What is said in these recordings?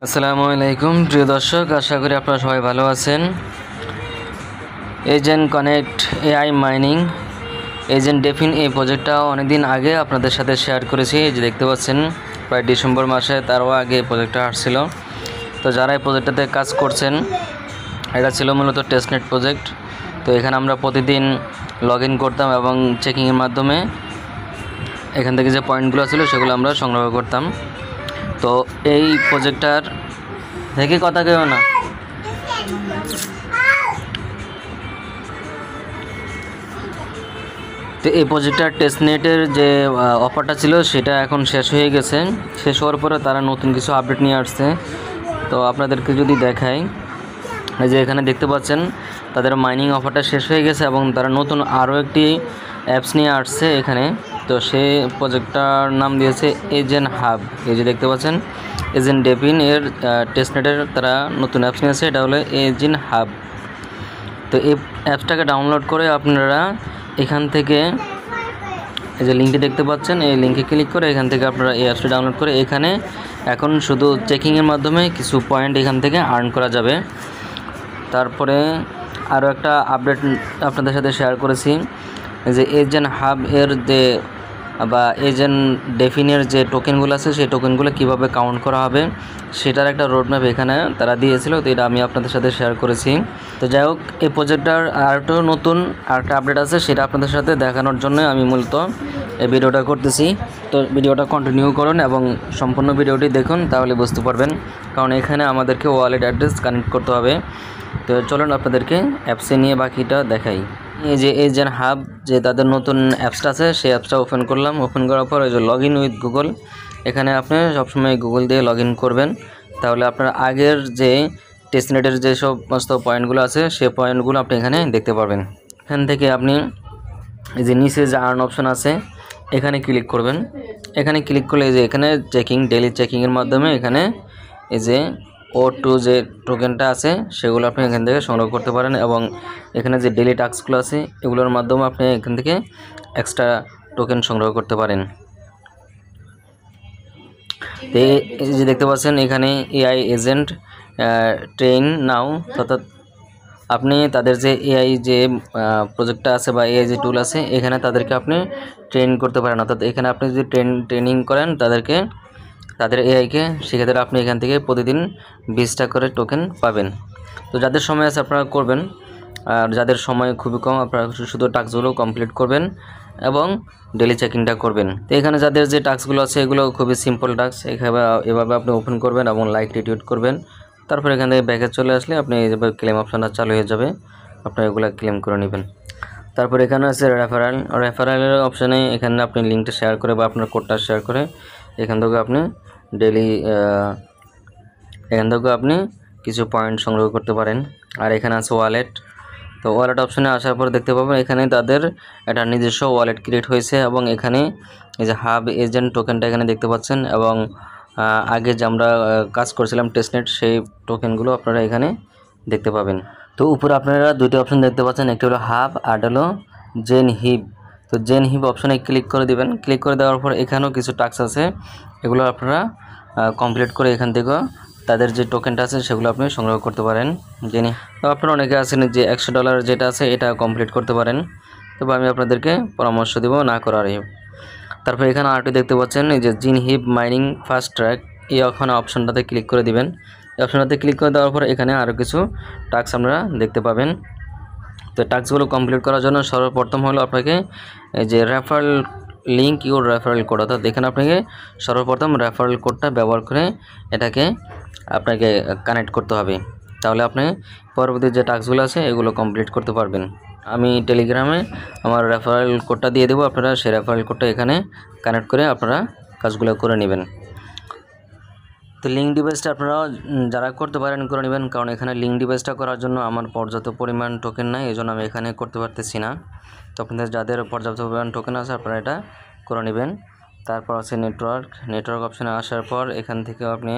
আসসালামু আলাইকুম প্রিয় দর্শক, আশা করি আপনারা সবাই ভালো আছেন। Agent connect AI mining agent ডেফিন এই প্রজেক্টটা অনেকদিন আগে আপনাদের সাথে শেয়ার করেছি। এই যে দেখতে পাচ্ছেন, প্রায় ডিসেম্বর মাসে তারও আগে এই প্রজেক্টটা আসছিল। তো যারা এই প্রজেক্টটাতে কাজ করছেন, এটা ছিল মূলত টেস্টনেট প্রজেক্ট। তো এখানে আমরা প্রতিদিন লগ ইন করতাম এবং চেকিংয়ের মাধ্যমে এখান থেকে যে পয়েন্টগুলো ছিল সেগুলো আমরা সংগ্রহ করতাম। তো এই প্রজেক্টটার থেকে কথা কেউ না, তো এই প্রজেক্টটার টেস্টনেটের যে অফারটা ছিল সেটা এখন শেষ হয়ে গেছে। শেষ হওয়ার পরে তারা নতুন কিছু আপডেট নিয়ে আসছে। তো আপনাদেরকে যদি দেখাই, এই যে এখানে দেখতে পাচ্ছেন তাদের মাইনিং অফারটা শেষ হয়ে গেছে এবং তারা নতুন আরও একটি অ্যাপস নিয়ে আসছে এখানে। তো সেই প্রজেক্টটার নাম দিয়েছে এজেন্ট হাব। এই যে দেখতে পাচ্ছেন এজেন্ট ডেফিন এর টেস্টনেটের তারা নতুন অ্যাপস নিয়েছে, এটা হলো এজেন্ট হাব। তো এই অ্যাপসটাকে ডাউনলোড করে আপনারা এখান থেকে এই যে লিঙ্কটি দেখতে পাচ্ছেন, এই লিঙ্কে ক্লিক করে এখান থেকে আপনারা এই অ্যাপসটি ডাউনলোড করে এখানে এখন শুধু চেকিংয়ের মাধ্যমে কিছু পয়েন্ট এখান থেকে আর্ন করা যাবে। তারপরে আরও একটা আপডেট আপনাদের সাথে শেয়ার করেছি যে এজেন্ট হাব এর যে বা এজেন্ট ডেফিনের যে টোকেনগুলো আছে সেই টোকেনগুলো কীভাবে কাউন্ট করা হবে সেটার একটা রোডম্যাপ এখানে তারা দিয়েছিল। তো এটা আমি আপনাদের সাথে শেয়ার করেছি। তো যাই হোক, এই প্রজেক্টটার আরেকটা নতুন আরেকটা আপডেট আছে, সেটা আপনাদের সাথে দেখানোর জন্য আমি মূলত এই ভিডিওটা করতেছি। তো ভিডিওটা কন্টিনিউ করুন এবং সম্পূর্ণ ভিডিওটি দেখুন, তাহলে বুঝতে পারবেন। কারণ এখানে আমাদেরকে ওয়ালেট অ্যাড্রেস কানেক্ট করতে হবে। তো চলুন আপনাদেরকে অ্যাপসে নিয়ে বাকিটা দেখাই। এই যে এজেন্ট হাব যে তাদের নতুন অ্যাপসটা আছে সেই অ্যাপসটা ওপেন করলাম। ওপেন করার পর এই যে লগ ইন উইথ গুগল, এখানে আপনি সবসময় গুগল দিয়ে লগ ইন করবেন। তাহলে আপনার আগের যে টেস্টনেটের যে সমস্ত পয়েন্টগুলো আছে সেই পয়েন্টগুলো আপনি এখানে দেখতে পারবেন। এখান থেকে আপনি এই যে নিচে যে আর্ন অপশন আছে এখানে ক্লিক করবেন। এখানে ক্লিক করলে এই যে এখানে চেকিং ডেইলি চেকিংয়ের মাধ্যমে এখানে এই যে O2 যে টোকেনটা আছে সেগুলো আপনি এখান থেকে সংগ্রহ করতে পারেন এবং এখানে যে ডেইলি টাস্কগুলো আছে এগুলোর মাধ্যমে আপনি এখান থেকে এক্সট্রা টোকেন সংগ্রহ করতে পারেন। তো এই যে দেখতে পাচ্ছেন এখানে এআই এজেন্ট ট্রেন নাও, অর্থাৎ আপনি তাদের যে এআই যে প্রজেক্টটা আছে বা এআই যে টুল আছে এখানে তাদেরকে আপনি ট্রেন করতে পারেন। অর্থাৎ এখানে আপনি যদি ট্রেনিং করেন তাদের এআইকে, সেক্ষেত্রে আপনি এখান থেকে প্রতিদিন 20টা করে টোকেন পাবেন। তো যাদের সময় আছে আপনারা করবেন, আর যাদের সময় খুবই কম আপনারা শুধু টাস্কগুলো কমপ্লিট করবেন এবং ডেলি চেকিংটা করবেন। তো এখানে যাদের যে টাস্কগুলো আছে এগুলো খুবই সিম্পল টাস্ক। এভাবে আপনি ওপেন করবেন এবং লাইক রিটুইট করবেন। তারপর এখান থেকে ব্যাকে চলে আসলে আপনি এইভাবে ক্লেম অপশানটা চালু হয়ে যাবে, আপনি এগুলো ক্লেম করে নেবেন। তারপর এখানে আছে রেফারেলের অপশানে এখানে আপনি লিঙ্কটা শেয়ার করে বা আপনার কোডটা শেয়ার করে এখান থেকে আপনি আপনি কিছু পয়েন্ট সংগ্রহ করতে পারেন। আর এখানে আছে ওয়ালেট। তো ওয়ালেট অপশানে আসার পর দেখতে পাবেন এখানে তাদের একটা নিজস্ব ওয়ালেট ক্রিয়েট হয়েছে এবং এখানে এই যে হাব এজেন্ট টোকেনটা এখানে দেখতে পাচ্ছেন এবং আগে যে আমরা কাজ করছিলাম টেস্টনেট সেই টোকেনগুলো আপনারা এখানে দেখতে পাবেন। তো উপরে আপনারা দুইটা অপশন দেখতে পাচ্ছেন, একটি হলো হাব আর হলো জেন হিব। তো জেন হিব অপশনে ক্লিক করে দিবেন। ক্লিক করে দেওয়ার পর এখানেও কিছু টাস্ক আছে, এগুলো আপনারা কমপ্লিট করে এখান থেকে তাদের যে টোকেনটা আছে সেগুলো আপনি সংগ্রহ করতে পারেন। জেনে তো আপনারা অনেকে আছেন যে $100 যেটা আছে এটা কমপ্লিট করতে পারেন, তবে আমি আপনাদেরকে পরামর্শ দেব না করার। তারপর এখানে আরেকটি দেখতে পাচ্ছেন এই যে জিন হিপ মাইনিং ফাস্ট ট্র্যাক, এই ওখানে অপশনটাতে ক্লিক করে দিবেন। এই অপশনটাতে ক্লিক করে দেওয়ার পর এখানে আরও কিছু টাস্ক আপনারা দেখতে পাবেন। তো টাস্কগুলো কমপ্লিট করার জন্য সর্বপ্রথম হলো আপনাকে এই যে referral link your referral code, অর্থাৎ এখানে আপনাকে সর্বপ্রথম রেফারেল কোডটা ব্যবহার করে এটাকে আপনাকে কানেক্ট করতে হবে। তাহলে আপনি পরবর্তী যে টাস্কগুলো আছে এগুলো কমপ্লিট করতে পারবেন। আমি টেলিগ্রামে আমার রেফারেল কোডটা দিয়ে দেবো, আপনারা সেই রেফারেল কোডটা এখানে কানেক্ট করে আপনারা কাজগুলো করে নেবেন। তো লিঙ্ক ডিভাইসটা আপনারা যারা করতে পারেন করে নেবেন, কারণ এখানে লিঙ্ক ডিভাইসটা করার জন্য আমার পর্যাপ্ত পরিমাণ টোকেন নাই, এই জন্য আমি এখানে করতে পারতেছি না। তো আপনাদের যাদের পর্যাপ্ত পরিমাণ টোকেন আছে আপনারা এটা করে নেবেন। তারপর আছে নেটওয়ার্ক অপশানে আসার পর এখান থেকে আপনি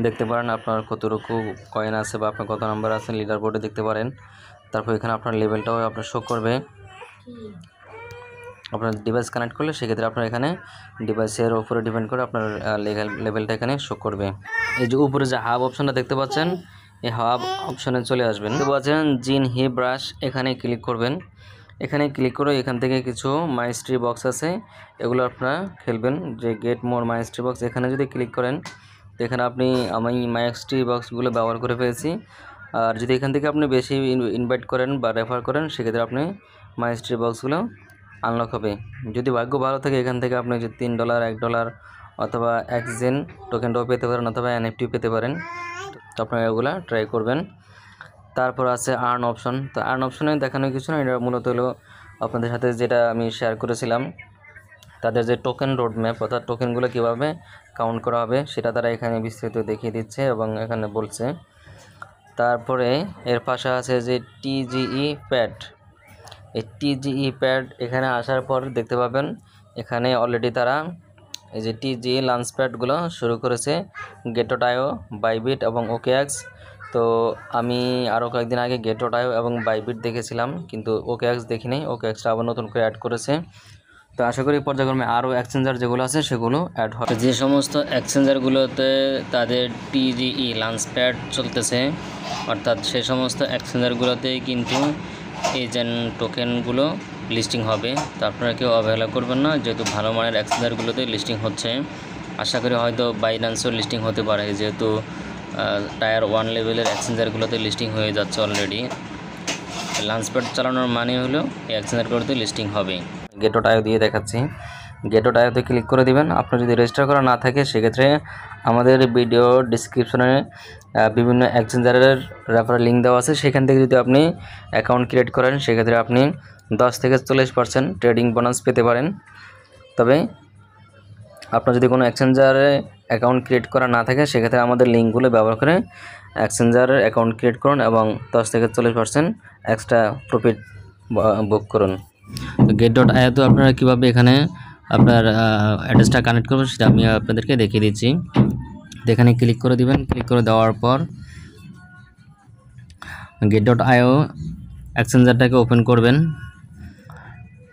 দেখতে পারেন আপনার কতটুকু কয়েন আছে বা আপনার কত নাম্বার আছে লিডার বোর্ডে দেখতে পারেন। তারপর এখানে আপনার লেভেলটাও আপনার শো করবে। আপনার ডিভাইস কানেক্ট করলে সেক্ষেত্রে আপনার এখানে ডিভাইসের উপরে ডিপেন্ড করে আপনার লেভেলটা এখানে শো করবে। এই যে উপরে যে হাব অপশনটা দেখতে পাচ্ছেন, এই হাব অপশনে চলে আসবেন। দেখতে পাচ্ছেন জিন হি ব্রাশ, এখানে ক্লিক করবেন। এখানে ক্লিক করে এখান থেকে কিছু মাইস্ট্রি বক্স আছে, এগুলো আপনারা খেলবেন। যে গেট মোর মাইস্ট্রি বক্স, এখানে যদি ক্লিক করেন তো এখানে আমি মাইস্ট্রি বক্সগুলো ব্যবহার করে ফেলেছি। আর যদি এখান থেকে আপনি বেশি ইনভাইট করেন বা রেফার করেন সেক্ষেত্রে আপনি মাইস্ট্রি বক্সগুলো আনলক হবে। যদি ভাগ্য ভালো থাকে এখান থেকে আপনি যে $3 $1 অথবা এক্সজেন টোকেনটাও পেতে পারেন অথবা এনএফটি পেতে পারেন। তো আপনারা এগুলো ট্রাই করবেন। তারপর আছে আর্ন অপশন। তো আর্ন অপশনে দেখানো কিছু না, এটা মূলত হলো আপনাদের সাথে যেটা আমি শেয়ার করেছিলাম তাদের যে টোকেন রোডম্যাপ অর্থাৎ টোকেনগুলো কীভাবে কাউন্ট করা হবে সেটা তারা এখানে বিস্তারিত দেখিয়ে দিচ্ছে এবং এখানে বলছে। তারপরে এর পাশে আছে যে টিজিই প্যাড। এই টিজিই প্যাড এখানে আসার পর দেখতে পাবেন এখানে অলরেডি তারা এই যে টিজিই লঞ্চ প্যাডগুলো শুরু করেছে, গেট.io, বাইবিট এবং ওকেএক্স। তো আমি আরও কয়েকদিন আগে গেট.io এবং বাইবিট দেখেছিলাম, কিন্তু ওকেএক্স দেখিনি। ওকেএক্সটা আবার নতুন করে অ্যাড করেছে। তো আশা করি পর্যায়ক্রমে আরও এক্সচেঞ্জার যেগুলো আছে সেগুলো অ্যাড হবে। যে সমস্ত এক্সচেঞ্জারগুলোতে তাদের টিজিই লঞ্চ প্যাড চলতেছে অর্থাৎ সে সমস্ত এক্সচেঞ্জারগুলোতে কিন্তু এজেন্ট টোকেনগুলো লিস্টিং হবে। তো আপনারা কেউ অবহেলা করবেন না, যেহেতু ভালো মানের এক্সচেঞ্জারগুলোতে লিস্টিং হচ্ছে। আশা করি হয়তো বাইন্যান্সও লিস্টিং হতে পারে, যেহেতু টায়ার 1 লেভেলের এক্সচেঞ্জারগুলোতে লিস্টিং হয়ে যাচ্ছে অলরেডি। লঞ্চ প্যাড চালানোর মানে হলো এই এক্সচেঞ্জারগুলোতে লিস্টিং হবে। গেট.io দিয়ে দেখাচ্ছি। গেট.ioতে ক্লিক করে দিবেন। আপনার যদি রেজিস্টার করা না থাকে সেক্ষেত্রে আমাদের ভিডিও ডিসক্রিপশনে বিভিন্ন এক্সচেঞ্জারের রেফারেল লিঙ্ক দেওয়া আছে, সেখান থেকে যদি আপনি অ্যাকাউন্ট ক্রিয়েট করেন সেক্ষেত্রে আপনি 10 থেকে 40% ট্রেডিং বোনাস পেতে পারেন। তবে আপনার যদি কোনো এক্সচেঞ্জারে অ্যাকাউন্ট ক্রিয়েট করা না থাকে সেক্ষেত্রে আমাদের লিঙ্কগুলো ব্যবহার করে এক্সচেঞ্জারের অ্যাকাউন্ট ক্রিয়েট করুন এবং 10 থেকে 40% এক্সট্রা প্রফিট বুক করুন। তো গেট.io তো আপনারা কীভাবে এখানে আপনার অ্যাড্রেসটা কানেক্ট করবেন সেটা আমি আপনাদেরকে দেখিয়ে দিচ্ছি। তো এখানে ক্লিক করে দিবেন। ক্লিক করে দেওয়ার পর গেট.io এক্সচেঞ্জারটাকে ওপেন করবেন।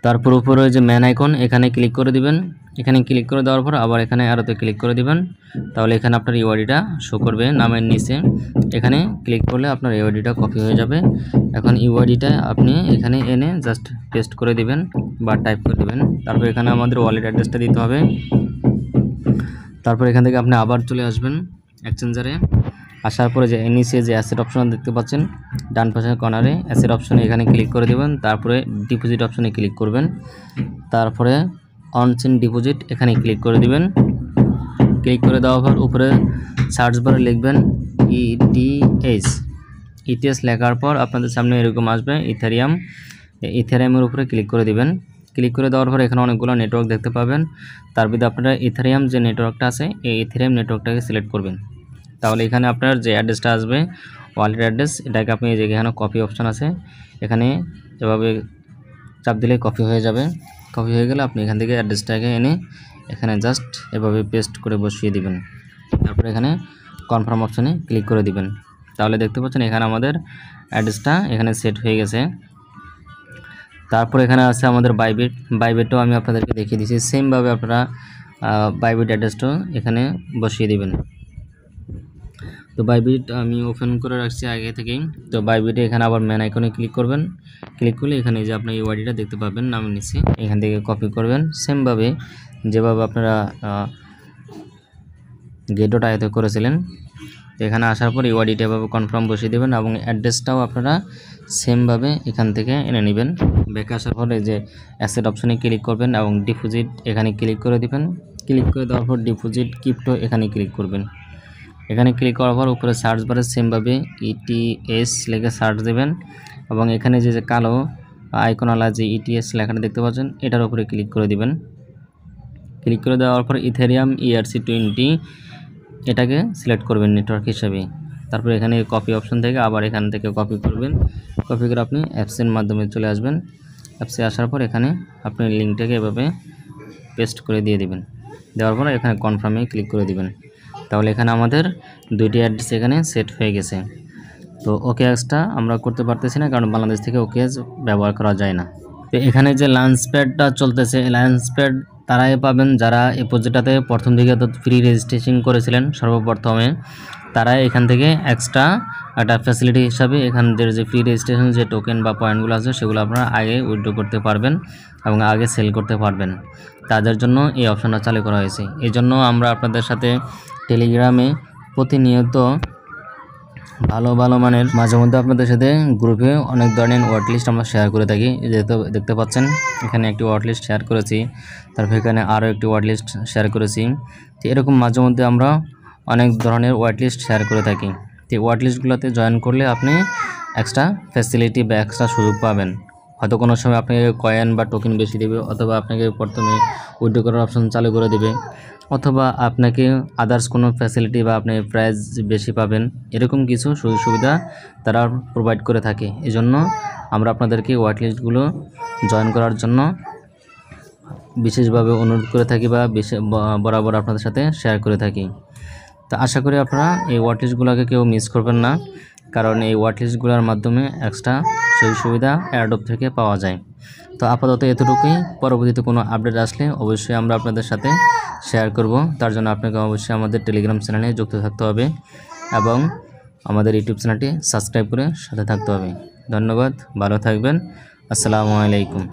তারপর উপরে যে ম্যান আইকন এখানে ক্লিক করে দিবেন। এখানে ক্লিক করে দেওয়ার পর আবার এখানে আরোতে ক্লিক করে দিবেন। তাহলে এখানে আপনার ইউআইডিটা শো করবে নামের নিচে। এখানে ক্লিক করলে আপনার ইউআইডিটা কপি হয়ে যাবে। এখন ইউআইডিটা আপনি এখানে এনে জাস্ট পেস্ট করে দিবেন বা টাইপ করে দিবেন। তারপর এখানে আমাদের ওয়ালেট অ্যাড্রেসটা দিতে হবে। তারপর এখান থেকে আপনি আবার চলে আসবেন এক্সচেঞ্জারে। আসার পরে যে নিচে যে অ্যাসেট অপশন দেখতে পাচ্ছেন ডান পাশের কর্নারে অ্যাসেট অপশনে এখানে ক্লিক করে দেবেন। তারপরে ডিপোজিট অপশনে ক্লিক করবেন। তারপরে অনচেন ডিপোজিট এখানে ক্লিক করে দিবেন। ক্লিক করে দেওয়ার পর উপরে সার্চ বারে লিখবেন ইটিএস লেখার পর আপনাদের সামনে এরকম আসবে ইথেরিয়ামের উপরে ক্লিক করে দিবেন। ক্লিক করে দেওয়ার পর এখানে অনেকগুলো নেটওয়ার্ক দেখতে পাবেন। তার ভিতরে আপনারা ইথেরিয়াম যে নেটওয়ার্কটা আছে এই ইথেরিয়াম নেটওয়ার্কটাকে সিলেক্ট করবেন। তাহলে এখানে আপনার যে অ্যাড্রেসটা আসবে ওয়ালেট অ্যাড্রেস, এটাকে আপনি এই যে এখানে কপি অপশান আছে এখানে এভাবে চাপ দিলে কপি হয়ে যাবে। কপি হয়ে গেলে আপনি এখান থেকে অ্যাড্রেসটাকে এনে এখানে জাস্ট এভাবে পেস্ট করে বসিয়ে দিবেন। তারপর এখানে কনফার্ম অপশানে ক্লিক করে দিবেন। তাহলে দেখতে পাচ্ছেন এখানে আমাদের অ্যাড্রেসটা এখানে সেট হয়ে গেছে। তারপর এখানে আছে আমাদের বাইবিটও আমি আপনাদেরকে দেখিয়ে দিয়েছি। সেমভাবে আপনারা বাইবিট অ্যাড্রেসটাও এখানে বসিয়ে দিবেন। তো বাইবিট আমি ওপেন করে রাখছি আগে থেকেই। তো বাইবিটে এখানে আবার ম্যান আইকনে ক্লিক করবেন। ক্লিক করলে এখানে যে আপনার ইউআইডিটা দেখতে পাবেন নামের নিচে, এখান থেকে কপি করবেন। সেমভাবে যেভাবে আপনারা গেট.ioতে করেছিলেন। তো এখানে আসার পর ইউআইডিটা এভাবে কনফার্ম বসিয়ে দেবেন এবং অ্যাড্রেসটাও আপনারা সেমভাবে এখান থেকে এনে নেবেন। ব্যাকে আসার পরে যে অ্যাসেট অপশনে ক্লিক করবেন এবং ডিপোজিট এখানে ক্লিক করে দিবেন। ক্লিক করে দেওয়ার পর ডিপোজিট ক্রিপ্টো এখানে ক্লিক করবেন। এখানে ক্লিক করার পর উপরে সার্চ বারে সেমভাবে ইটিএস লিখে সার্চ দেবেন এবং এখানে যে কালো আইকনওয়ালা যে ইটিএস লেখাটা দেখতে পাচ্ছেন এটার উপরে ক্লিক করে দিবেন। ক্লিক করে দেওয়ার পর ইথেরিয়াম ERC20 এটাকে সিলেক্ট করবেন নেটওয়ার্ক হিসাবে। তারপর এখানে কপি অপশন থেকে আবার এখান থেকে কপি করবেন। কপি করে আপনি অ্যাপসের মাধ্যমে চলে আসবেন। অ্যাপসে আসার পর এখানে আপনি লিঙ্কটাকে এভাবে পেস্ট করে দিয়ে দিবেন। দেওয়ার পর এখানে কনফার্মে ক্লিক করে দিবেন। তাহলে এখানে আমাদের দুইটি অ্যাড্রেস এখানে সেট হয়ে গেছে। তো ওকেএক্সটা আমরা করতে পারতেছি না, কারণ বাংলাদেশ থেকে ওকেএক্স ব্যবহার করা যায় না। তো এখানে যে লাঞ্চ প্যাডটা চলতেছে, লাঞ্চ প্যাড তারাই পাবেন যারা এই প্রজেক্টটাতে প্রথম দিকে তো ফ্রি রেজিস্ট্রেশন করেছিলেন সর্বপ্রথমে, তারাই এখান থেকে এক্সট্রা একটা ফ্যাসিলিটি হিসাবে এখানদের যে ফ্রি রেজিস্ট্রেশন যে টোকেন বা পয়েন্টগুলো আছে সেগুলো আপনারা আগে উইথড্র করতে পারবেন এবং আগে সেল করতে পারবেন। তাদের জন্য এই অপশনটা চালু করা হয়েছে। এই জন্য আমরা আপনাদের সাথে টেলিগ্রামে প্রতিনিয়ত ভালো ভালো মানের মাঝে মধ্যে আপনাদের সাথে গ্রুপে অনেক ধরনের ওয়ার্ড লিস্ট আমরা শেয়ার করে থাকি। যেহেতু দেখতে পাচ্ছেন এখানে একটি ওয়ার্ড লিস্ট শেয়ার করেছি, তারপর এখানে আরও একটি ওয়ার্ড লিস্ট শেয়ার করেছি। তো এরকম মাঝে মধ্যে আমরা অনেক ধরনের ওয়ার্ড লিস্ট শেয়ার করে থাকি। তো ওয়ার্ড লিস্টগুলোতে জয়েন করলে আপনি এক্সট্রা ফ্যাসিলিটি বা এক্সট্রা সুযোগ পাবেন। হয়তো কোনো সময় আপনাকে কয়েন বা টোকেন বেশি দেবে, অথবা আপনাকে প্রথমে উইথড্র করার অপশন চালু করে দেবে, অথবা আপনাকে আদার্স কোনো ফ্যাসিলিটি বা আপনি প্রাইস বেশি পাবেন, এরকম কিছু সুযোগ সুবিধা তারা প্রোভাইড করে থাকে। এজন্য আমরা আপনাদেরকে ওয়াট লিস্টগুলো জয়েন করার জন্য বিশেষভাবে অনুরোধ করে থাকি বা বরাবর আপনাদের সাথে শেয়ার করে থাকি। তো আশা করি আপনারা এই ওয়াট লিস্টগুলোকে কেউ মিস করবেন না, কারণ এই ওয়াট লিস্টগুলোর মাধ্যমে এক্সট্রা সুযোগ সুবিধা এয়ারড্রপ থেকে পাওয়া যায়। তো আপাতত এতটুকুই। পরবর্তীতে কোনো আপডেট আসলে অবশ্যই আমরা আপনাদের সাথে শেয়ার করব। তার জন্য আপনাকে অবশ্যই আমাদের টেলিগ্রাম চ্যানেলে যুক্ত থাকতে হবে এবং আমাদের ইউটিউব চ্যানেলটি সাবস্ক্রাইব করে সাথে থাকতে হবে। ধন্যবাদ, ভালো থাকবেন। আসসালামু আলাইকুম।